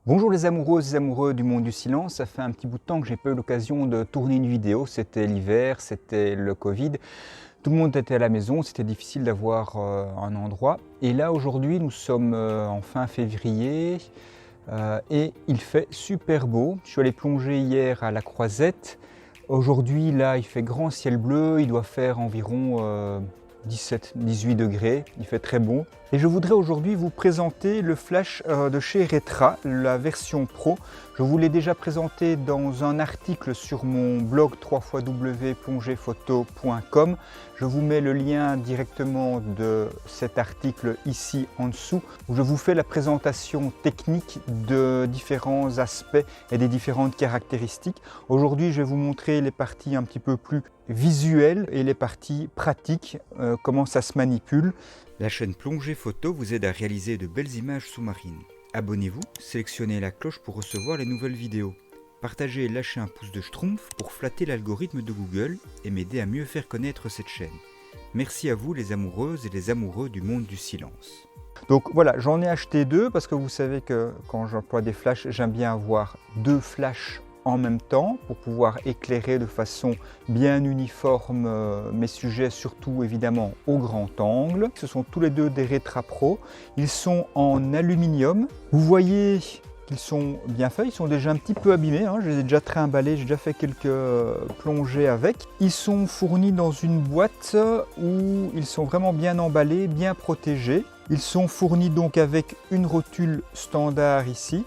Bonjour les amoureuses et amoureux du monde du silence, ça fait un petit bout de temps que j'ai pas eu l'occasion de tourner une vidéo, c'était l'hiver, c'était le Covid, tout le monde était à la maison, c'était difficile d'avoir un endroit. Et là aujourd'hui nous sommes en fin février et il fait super beau. Je suis allé plonger hier à la Croisette, aujourd'hui là il fait grand ciel bleu, il doit faire environ 17-18 degrés, il fait très bon. Et je voudrais aujourd'hui vous présenter le flash de chez Retra, la version Pro. Je vous l'ai déjà présenté dans un article sur mon blog www.plongephoto.com. Je vous mets le lien directement de cet article ici en dessous, où je vous fais la présentation technique de différents aspects et des différentes caractéristiques. Aujourd'hui, je vais vous montrer les parties un petit peu plus visuelles et les parties pratiques, comment ça se manipule. La chaîne Plongée Photo vous aide à réaliser de belles images sous-marines. Abonnez-vous, sélectionnez la cloche pour recevoir les nouvelles vidéos. Partagez et lâchez un pouce de schtroumpf pour flatter l'algorithme de Google et m'aider à mieux faire connaître cette chaîne. Merci à vous les amoureuses et les amoureux du monde du silence. Donc voilà, j'en ai acheté deux parce que vous savez que quand j'emploie des flashs, j'aime bien avoir deux flashs en même temps pour pouvoir éclairer de façon bien uniforme mes sujets, surtout évidemment au grand angle. Ce sont tous les deux des Retra Pro. Ils sont en aluminium. Vous voyez qu'ils sont bien faits, ils sont déjà un petit peu abîmés, hein. Je les ai déjà trimballés, j'ai déjà fait quelques plongées avec. Ils sont fournis dans une boîte où ils sont vraiment bien emballés, bien protégés. Ils sont fournis donc avec une rotule standard ici,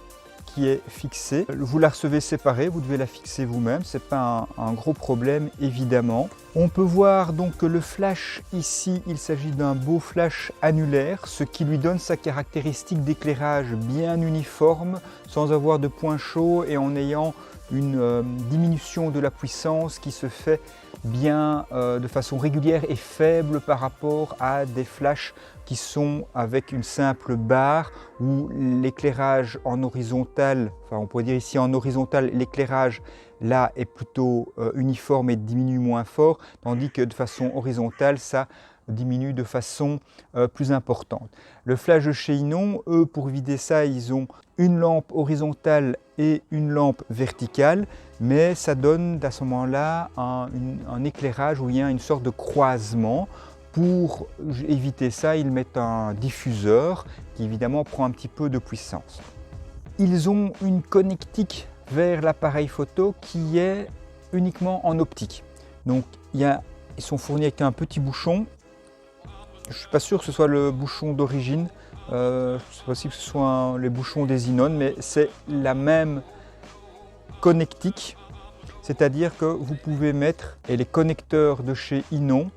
qui est fixée. Vous la recevez séparée, vous devez la fixer vous-même, ce n'est pas un gros problème évidemment. On peut voir donc que le flash ici, il s'agit d'un beau flash annulaire, ce qui lui donne sa caractéristique d'éclairage bien uniforme, sans avoir de points chauds et en ayant une diminution de la puissance qui se fait bien de façon régulière et faible par rapport à des flashs qui sont avec une simple barre où l'éclairage en horizontal, enfin on pourrait dire ici en horizontal, l'éclairage là est plutôt uniforme et diminue moins fort, tandis que de façon horizontale ça diminue de façon plus importante. Le flash de chez Inon, eux pour vider ça, ils ont une lampe horizontale et une lampe verticale, mais ça donne à ce moment-là un éclairage où il y a une sorte de croisement. Pour éviter ça, ils mettent un diffuseur qui évidemment prend un petit peu de puissance. Ils ont une connectique vers l'appareil photo qui est uniquement en optique. Donc ils sont fournis avec un petit bouchon. Je ne suis pas sûr que ce soit le bouchon d'origine, c'est possible que ce soit les bouchons des Inon, mais c'est la même connectique, c'est-à-dire que vous pouvez mettre, et les connecteurs de chez Inon,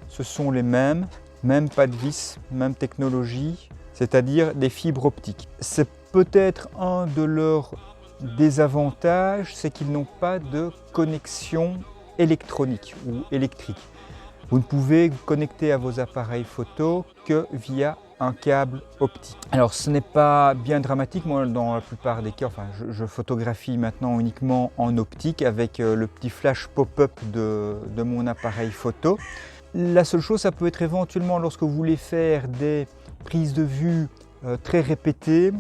ce sont les mêmes, même pas de vis, même technologie, c'est-à-dire des fibres optiques. C'est peut-être un de leurs désavantages, c'est qu'ils n'ont pas de connexion électronique ou électrique. Vous ne pouvez vous connecter à vos appareils photo que via un câble optique. Alors ce n'est pas bien dramatique, moi dans la plupart des cas, enfin, je photographie maintenant uniquement en optique avec le petit flash pop-up de mon appareil photo. La seule chose, ça peut être éventuellement lorsque vous voulez faire des prises de vue très répétées,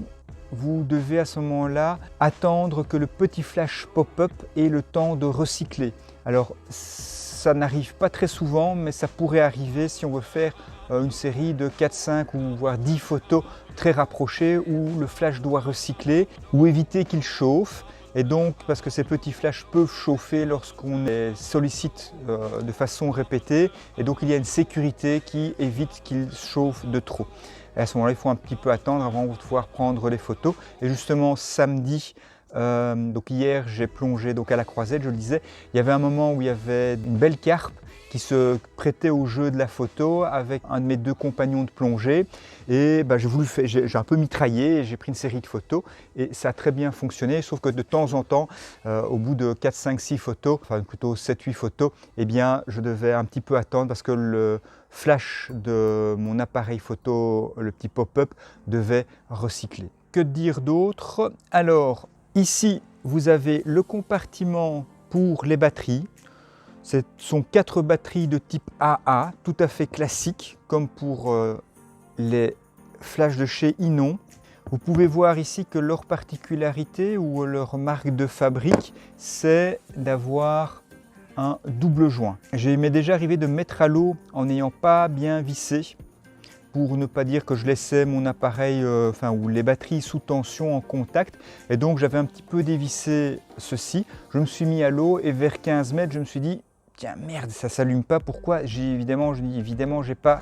vous devez à ce moment-là attendre que le petit flash pop-up ait le temps de recycler. Alors ça n'arrive pas très souvent, mais ça pourrait arriver si on veut faire une série de 4, 5 ou voire 10 photos très rapprochées où le flash doit recycler ou éviter qu'il chauffe. Et donc, parce que ces petits flashs peuvent chauffer lorsqu'on les sollicite de façon répétée, et donc il y a une sécurité qui évite qu'ils chauffent de trop. Et à ce moment-là, il faut un petit peu attendre avant de pouvoir prendre les photos. Et justement, samedi, donc hier, j'ai plongé donc à la Croisette, je le disais, il y avait un moment où il y avait une belle carpe qui se prêtait au jeu de la photo avec un de mes deux compagnons de plongée. Et j'ai un peu mitraillé, j'ai pris une série de photos et ça a très bien fonctionné, sauf que de temps en temps, au bout de 4, 5, 6 photos, enfin plutôt 7, 8 photos, eh bien je devais un petit peu attendre parce que le flash de mon appareil photo, le petit pop-up, devait recycler. Que dire d'autre? Alors, ici, vous avez le compartiment pour les batteries. Ce sont 4 batteries de type AA, tout à fait classiques, comme pour les flashs de chez Inon. Vous pouvez voir ici que leur particularité ou leur marque de fabrique, c'est d'avoir un double joint. Il m'est déjà arrivé de mettre à l'eau en n'ayant pas bien vissé, pour ne pas dire que je laissais mon appareil, ou les batteries sous tension en contact. Et donc j'avais un petit peu dévissé ceci. Je me suis mis à l'eau et vers 15 mètres, je me suis dit, tiens merde, ça ne s'allume pas. Pourquoi? Évidemment, j'ai pas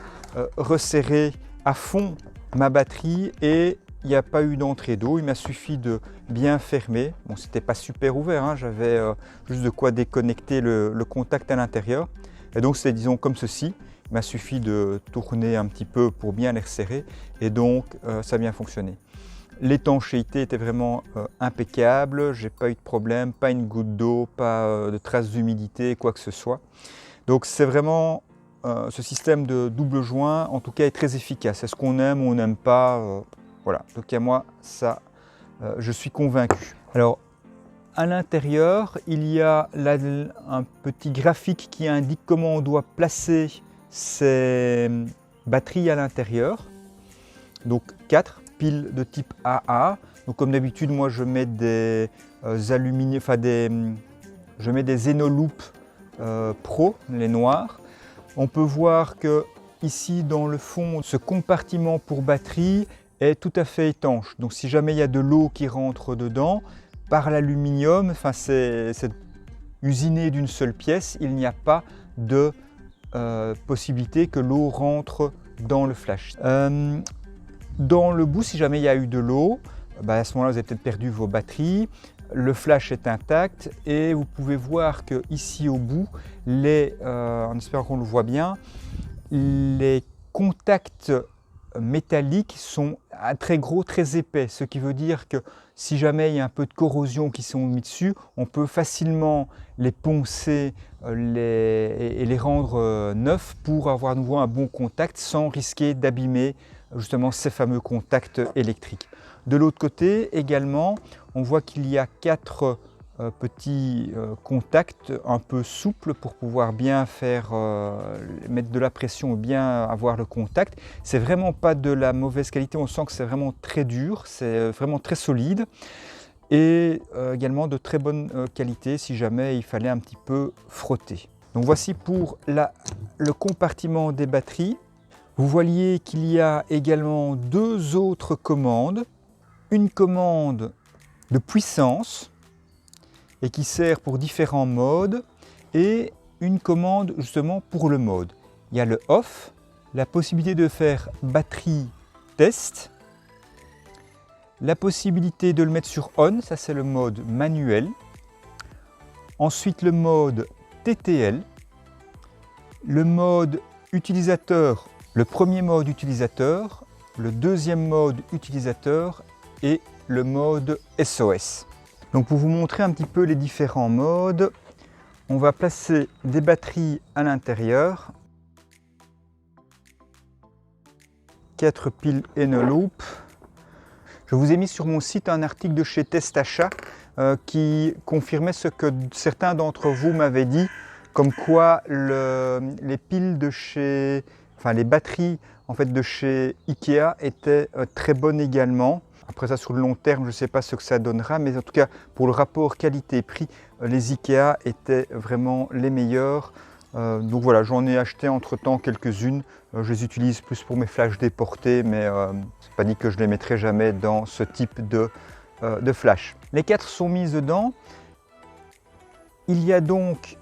resserré à fond ma batterie et il n'y a pas eu d'entrée d'eau. Il m'a suffi de bien fermer. Bon, c'était pas super ouvert, hein. J'avais juste de quoi déconnecter le contact à l'intérieur. Et donc c'est, disons, comme ceci. Il m'a suffi de tourner un petit peu pour bien les resserrer et donc ça a bien fonctionné. L'étanchéité était vraiment impeccable, j'ai pas eu de problème, pas une goutte d'eau, pas de traces d'humidité, quoi que ce soit. Donc c'est vraiment ce système de double joint, en tout cas, est très efficace. Est-ce qu'on aime ou on n'aime pas, voilà. Donc à moi, ça, je suis convaincu. Alors, à l'intérieur, il y a là un petit graphique qui indique comment on doit placer ces batteries à l'intérieur. Donc 4 piles de type AA. Donc comme d'habitude, moi je mets des je mets des Enoloop Pro, les noirs. On peut voir que ici dans le fond, ce compartiment pour batterie est tout à fait étanche. Donc si jamais il y a de l'eau qui rentre dedans, par l'aluminium, c'est usiné d'une seule pièce, il n'y a pas de possibilité que l'eau rentre dans le flash. Dans le bout, si jamais il y a eu de l'eau, à ce moment-là, vous avez peut-être perdu vos batteries. Le flash est intact et vous pouvez voir que ici au bout, en espérant qu'on le voit bien, les contacts métalliques sont très gros, très épais, ce qui veut dire que si jamais il y a un peu de corrosion qui sont mis dessus, on peut facilement les poncer et les rendre neufs pour avoir à nouveau un bon contact sans risquer d'abîmer justement ces fameux contacts électriques. De l'autre côté également, on voit qu'il y a 4 petits contacts un peu souples pour pouvoir bien mettre de la pression ou bien avoir le contact. C'est vraiment pas de la mauvaise qualité, on sent que c'est vraiment très dur, c'est vraiment très solide et également de très bonne qualité si jamais il fallait un petit peu frotter. Donc voici pour le compartiment des batteries. Vous voyez qu'il y a également 2 autres commandes. Une commande de puissance et qui sert pour différents modes et une commande justement pour le mode. Il y a le off, la possibilité de faire batterie test, la possibilité de le mettre sur on, ça c'est le mode manuel. Ensuite le mode TTL, le mode utilisateur, le premier mode utilisateur, le deuxième mode utilisateur et le mode SOS. Donc pour vous montrer un petit peu les différents modes, on va placer des batteries à l'intérieur. 4 piles Enoloop. Je vous ai mis sur mon site un article de chez Testachat qui confirmait ce que certains d'entre vous m'avaient dit, comme quoi les piles de chez, les batteries en fait de chez Ikea étaient très bonnes également. Après ça, sur le long terme, je ne sais pas ce que ça donnera, mais en tout cas, pour le rapport qualité-prix, les Ikea étaient vraiment les meilleurs. Donc voilà, j'en ai acheté entre-temps quelques-unes. Je les utilise plus pour mes flashs déportés, mais c'est pas dit que je les mettrai jamais dans ce type de flash. Les 4 sont mises dedans. Il y a donc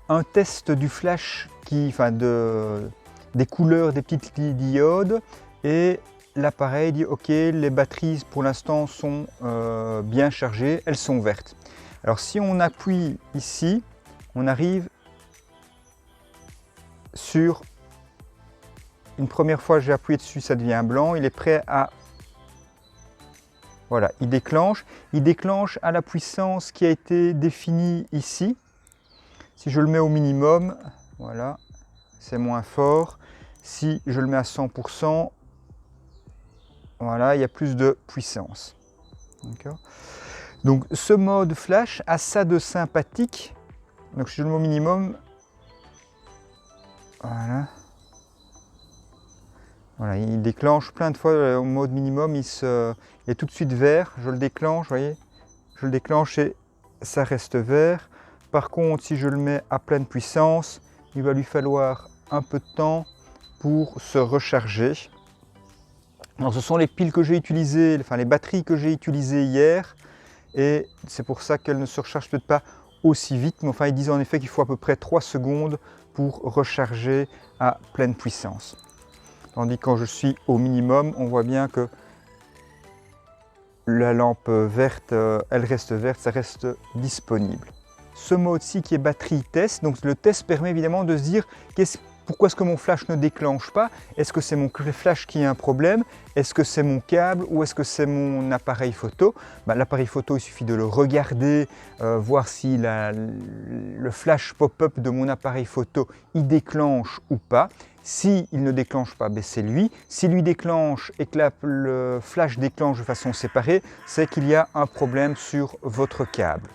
un test du flash, des couleurs, des petites diodes, et l'appareil dit ok, les batteries pour l'instant sont bien chargées, elles sont vertes. Alors si on appuie ici, on arrive sur une première fois, j'ai appuyé dessus, ça devient blanc, il est prêt à... Voilà, il déclenche à la puissance qui a été définie ici. Si je le mets au minimum, voilà, c'est moins fort. Si je le mets à 100%, voilà, il y a plus de puissance. Donc ce mode flash a ça de sympathique. Donc si je le mets au minimum, voilà. Voilà, il déclenche plein de fois au mode minimum, il est tout de suite vert. Je le déclenche, vous voyez, je le déclenche et ça reste vert. Par contre, si je le mets à pleine puissance, il va lui falloir un peu de temps pour se recharger. Alors, ce sont les piles que j'ai utilisées, enfin les batteries que j'ai utilisées hier, et c'est pour ça qu'elles ne se rechargent peut-être pas aussi vite. Mais enfin, ils disent en effet qu'il faut à peu près 3 secondes pour recharger à pleine puissance. Tandis que quand je suis au minimum, on voit bien que la lampe verte, elle reste verte, ça reste disponible. Ce mode-ci qui est batterie test, donc le test permet évidemment de se dire pourquoi est-ce que mon flash ne déclenche pas? Est-ce que c'est mon flash qui a un problème? Est-ce que c'est mon câble ou est-ce que c'est mon appareil photo? L'appareil photo, il suffit de le regarder, voir si le flash pop-up de mon appareil photo, il déclenche ou pas. S'il ne déclenche pas, c'est lui. S'il lui déclenche et que le flash déclenche de façon séparée, c'est qu'il y a un problème sur votre câble.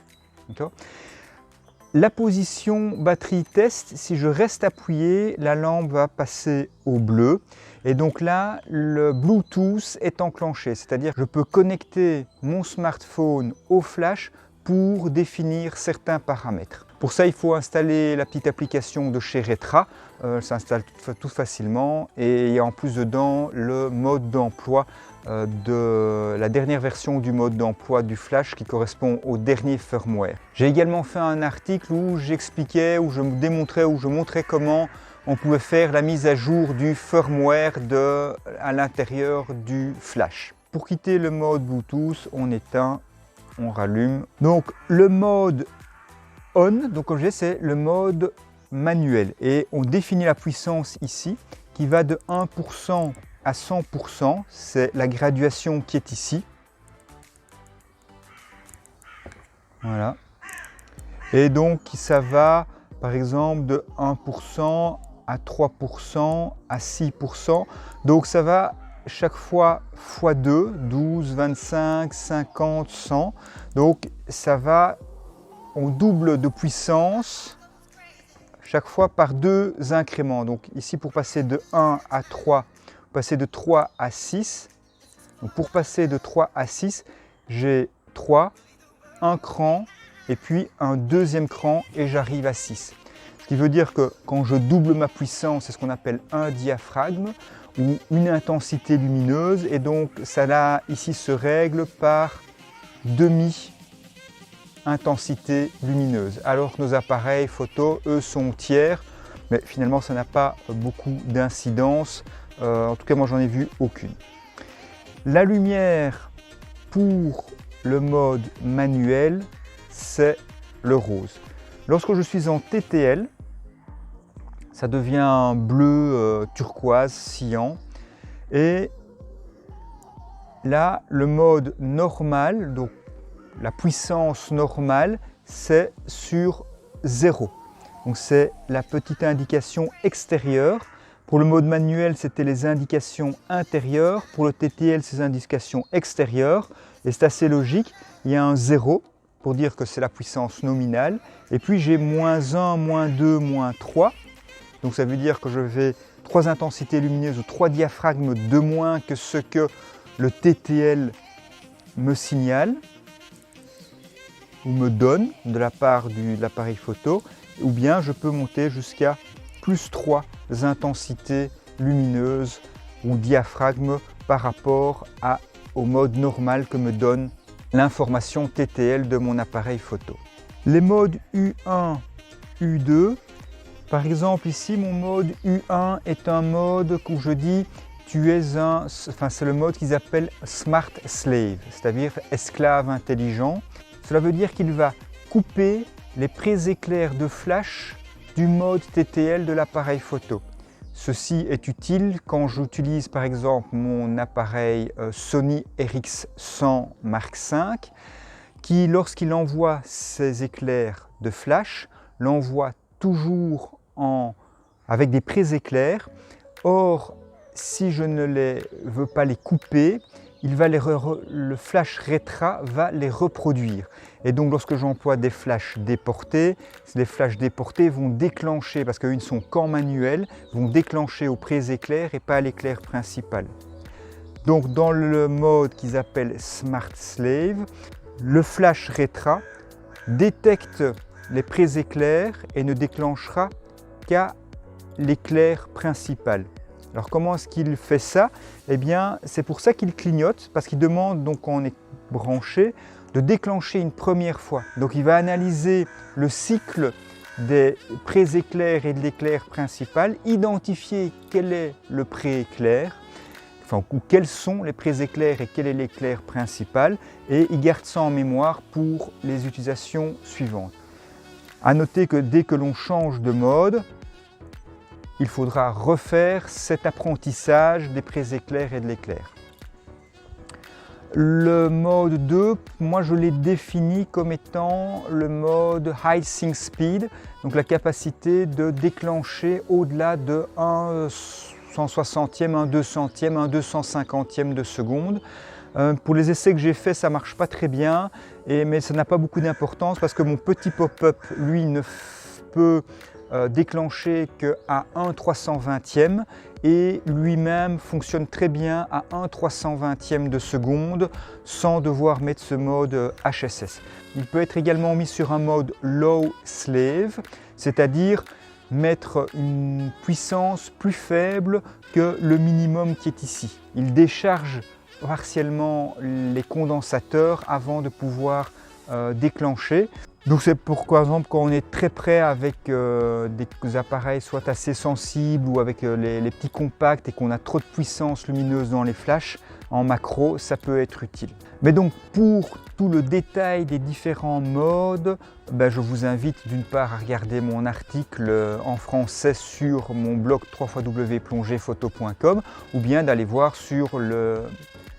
La position batterie test, si je reste appuyé, la lampe va passer au bleu. Et donc là, le Bluetooth est enclenché, c'est-à-dire que je peux connecter mon smartphone au flash pour définir certains paramètres. Pour ça, il faut installer la petite application de chez Retra. Ça s'installe tout facilement et il y a en plus dedans le mode d'emploi de la dernière version du mode d'emploi du flash qui correspond au dernier firmware. J'ai également fait un article où j'expliquais, où je démontrais, où je montrais comment on pouvait faire la mise à jour du firmware à l'intérieur du flash. Pour quitter le mode Bluetooth, on éteint, on rallume. Donc le mode on, donc comme je disais, c'est le mode manuel et on définit la puissance ici qui va de 1% à 100%, c'est la graduation qui est ici. Voilà. Et donc ça va par exemple de 1% à 3% à 6%. Donc ça va chaque fois x2, 12, 25, 50, 100. Donc ça va, on double de puissance chaque fois par 2 incréments. Donc ici pour passer de 1 à 3, passer de 3 à 6. Donc pour passer de 3 à 6, j'ai 3, un cran et puis un deuxième cran et j'arrive à 6. Ce qui veut dire que quand je double ma puissance, c'est ce qu'on appelle un diaphragme ou une intensité lumineuse et donc ça là ici se règle par demi intensité lumineuse, alors que nos appareils photo, eux, sont tiers, mais finalement ça n'a pas beaucoup d'incidence, en tout cas moi j'en ai vu aucune. La lumière pour le mode manuel, c'est le rose. Lorsque je suis en TTL, ça devient bleu turquoise sciant et là le mode normal, donc la puissance normale, c'est sur 0. Donc c'est la petite indication extérieure. Pour le mode manuel, c'était les indications intérieures. Pour le TTL, c'est les indications extérieures. Et c'est assez logique. Il y a un 0 pour dire que c'est la puissance nominale. Et puis j'ai moins 1, moins 2, moins 3. Donc ça veut dire que je vais 3 intensités lumineuses ou 3 diaphragmes de moins que ce que le TTL me signale ou me donne de la part de l'appareil photo, ou bien je peux monter jusqu'à plus 3 intensités lumineuses ou diaphragmes par rapport au mode normal que me donne l'information TTL de mon appareil photo. Les modes U1, U2, par exemple ici mon mode U1 est un mode où je dis c'est le mode qu'ils appellent Smart Slave, c'est-à-dire esclave intelligent. Cela veut dire qu'il va couper les pré-éclairs de flash du mode TTL de l'appareil photo. Ceci est utile quand j'utilise par exemple mon appareil Sony RX100 Mark V qui, lorsqu'il envoie ses éclairs de flash, l'envoie toujours avec des pré-éclairs. Or, si je ne veux pas les couper, le flash Retra va les reproduire. Et donc lorsque j'emploie des flashs déportés, les flashs déportés vont déclencher, parce qu'ils ne sont qu'en manuel, vont déclencher au pré-éclair et pas à l'éclair principal. Donc dans le mode qu'ils appellent Smart Slave, le flash Retra détecte les pré-éclairs et ne déclenchera qu'à l'éclair principal. Alors comment est-ce qu'il fait ça? Eh bien c'est pour ça qu'il clignote, parce qu'il demande donc quand on est branché de déclencher une première fois. Donc il va analyser le cycle des pré-éclairs et de l'éclair principal, identifier quel est le pré-éclair, ou quels sont les pré-éclairs et quel est l'éclair principal, et il garde ça en mémoire pour les utilisations suivantes. À noter que dès que l'on change de mode, il faudra refaire cet apprentissage des pré-éclairs et de l'éclair. Le mode 2, moi je l'ai défini comme étant le mode High Sync Speed, donc la capacité de déclencher au-delà de 1 160e, 1 200e, 1 250e de seconde. Pour les essais que j'ai faits, ça ne marche pas très bien, mais ça n'a pas beaucoup d'importance parce que mon petit pop-up, lui, ne peut déclencher qu'à 1 320e et lui-même fonctionne très bien à 1 320e de seconde sans devoir mettre ce mode HSS. Il peut être également mis sur un mode Low Slave, c'est-à-dire mettre une puissance plus faible que le minimum qui est ici. Il décharge partiellement les condensateurs avant de pouvoir déclencher. Donc c'est pourquoi, par exemple, quand on est très près avec des appareils soit assez sensibles ou avec les petits compacts et qu'on a trop de puissance lumineuse dans les flashs, en macro, ça peut être utile. Mais donc pour tout le détail des différents modes, je vous invite d'une part à regarder mon article en français sur mon blog www.plongephoto.com ou bien d'aller voir sur le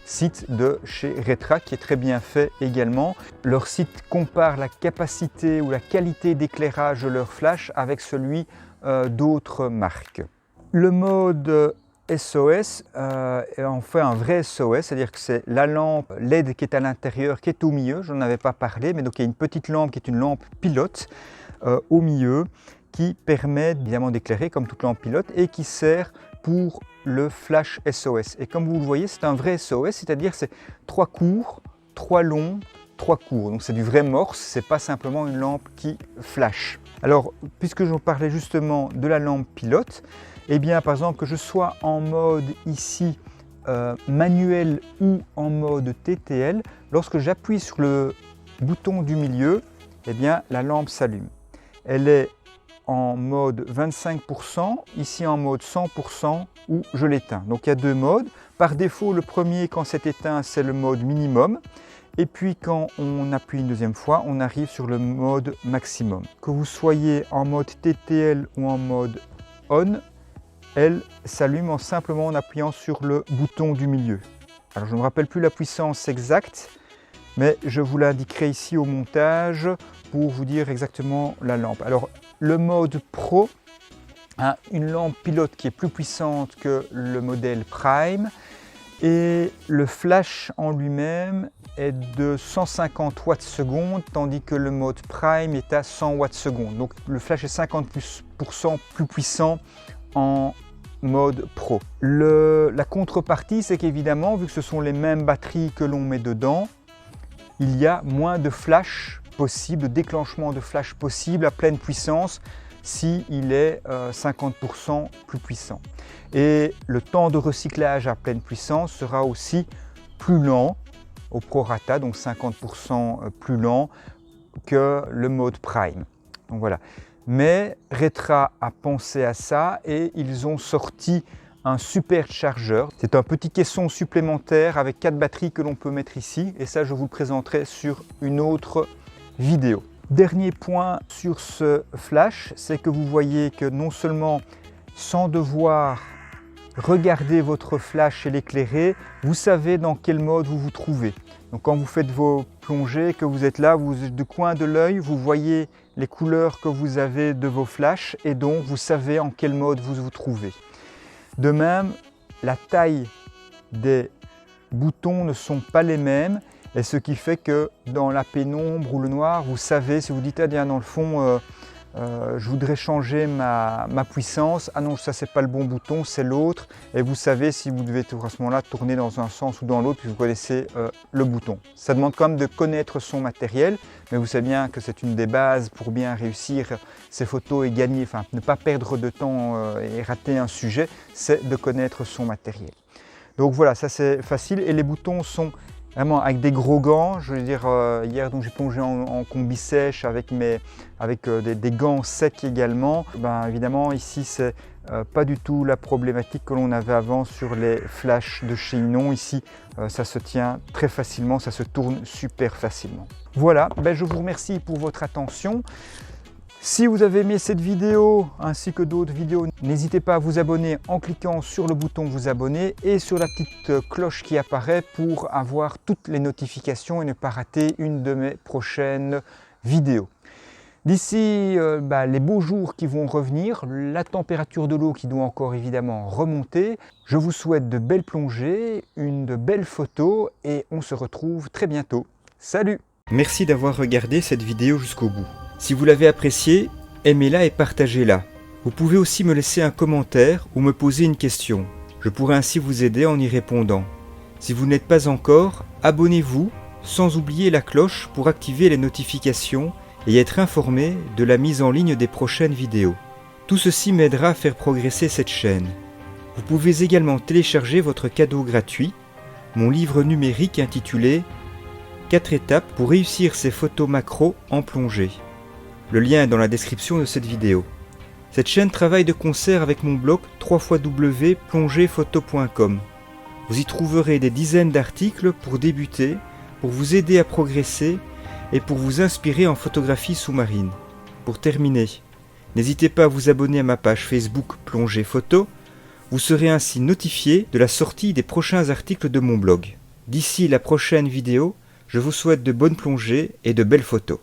site de chez Retra qui est très bien fait également. Leur site compare la capacité ou la qualité d'éclairage de leur flash avec celui d'autres marques. Le mode SOS est en fait un vrai SOS, c'est-à-dire que c'est la lampe LED qui est à l'intérieur, qui est au milieu, je n'en avais pas parlé, mais donc il y a une petite lampe qui est une lampe pilote au milieu qui permet évidemment d'éclairer comme toute lampe pilote et qui sert pour le flash SOS. Et comme vous le voyez, c'est un vrai SOS, c'est-à-dire c'est 3 courts, 3 longs, 3 courts. Donc c'est du vrai morse, c'est pas simplement une lampe qui flash. Alors, puisque je vous parlais justement de la lampe pilote, eh bien par exemple que je sois en mode ici manuel ou en mode TTL, lorsque j'appuie sur le bouton du milieu, eh bien la lampe s'allume. Elle est en mode 25%, ici en mode 100% où je l'éteins. Donc il y a deux modes. Par défaut, le premier, quand c'est éteint, c'est le mode minimum. Et puis quand on appuie une deuxième fois, on arrive sur le mode maximum. Que vous soyez en mode TTL ou en mode on, elle s'allume simplement en appuyant sur le bouton du milieu. Alors je ne me rappelle plus la puissance exacte, mais je vous l'indiquerai ici au montage pour vous dire exactement la lampe. Alors le mode Pro a une lampe pilote qui est plus puissante que le modèle Prime et le flash en lui-même est de 150 watts seconde tandis que le mode Prime est à 100 watts seconde. Donc le flash est 50% plus puissant en mode Pro. La contrepartie, c'est qu'évidemment, vu que ce sont les mêmes batteries que l'on met dedans, il y a moins de flash possible, de déclenchement de flash possible à pleine puissance s'il est 50% plus puissant. Et le temps de recyclage à pleine puissance sera aussi plus lent au prorata, donc 50% plus lent que le mode Prime. Donc voilà. Mais Retra a pensé à ça et ils ont sorti un superchargeur. C'est un petit caisson supplémentaire avec 4 batteries que l'on peut mettre ici et ça je vous le présenterai sur une autre vidéo. Dernier point sur ce flash, c'est que vous voyez que non seulement sans devoir regarder votre flash et l'éclairer, vous savez dans quel mode vous vous trouvez. Donc quand vous faites vos plongées, que vous êtes là, du coin de l'œil, vous voyez les couleurs que vous avez de vos flashs et donc vous savez en quel mode vous vous trouvez. De même, la taille des boutons ne sont pas les mêmes et ce qui fait que dans la pénombre ou le noir, vous savez, si vous dites, ah bien dans le fond, je voudrais changer ma puissance, ah non, ça c'est pas le bon bouton, c'est l'autre, et vous savez si vous devez à ce moment-là tourner dans un sens ou dans l'autre, puis vous connaissez le bouton. Ça demande quand même de connaître son matériel, mais vous savez bien que c'est une des bases pour bien réussir ces photos et gagner, enfin ne pas perdre de temps et rater un sujet, c'est de connaître son matériel. Donc voilà, ça c'est facile, et les boutons sont vraiment avec des gros gants. Je veux dire, hier donc j'ai plongé en combi sèche avec des gants secs également. Ben, évidemment ici c'est pas du tout la problématique que l'on avait avant sur les flashs de chez Yinon. Ici ça se tient très facilement, ça se tourne super facilement. Voilà, ben, je vous remercie pour votre attention. Si vous avez aimé cette vidéo ainsi que d'autres vidéos, n'hésitez pas à vous abonner en cliquant sur le bouton vous abonner et sur la petite cloche qui apparaît pour avoir toutes les notifications et ne pas rater une de mes prochaines vidéos. D'ici les beaux jours qui vont revenir, la température de l'eau qui doit encore évidemment remonter, je vous souhaite de belles plongées, de belles photos et on se retrouve très bientôt. Salut! Merci d'avoir regardé cette vidéo jusqu'au bout. Si vous l'avez appréciée, aimez-la et partagez-la. Vous pouvez aussi me laisser un commentaire ou me poser une question. Je pourrai ainsi vous aider en y répondant. Si vous n'êtes pas encore, abonnez-vous, sans oublier la cloche pour activer les notifications et être informé de la mise en ligne des prochaines vidéos. Tout ceci m'aidera à faire progresser cette chaîne. Vous pouvez également télécharger votre cadeau gratuit, mon livre numérique intitulé « 4 étapes pour réussir ses photos macro en plongée ». Le lien est dans la description de cette vidéo. Cette chaîne travaille de concert avec mon blog www.plongephoto.com. Vous y trouverez des dizaines d'articles pour débuter, pour vous aider à progresser et pour vous inspirer en photographie sous-marine. Pour terminer, n'hésitez pas à vous abonner à ma page Facebook Plongée Photo. Vous serez ainsi notifié de la sortie des prochains articles de mon blog. D'ici la prochaine vidéo, je vous souhaite de bonnes plongées et de belles photos.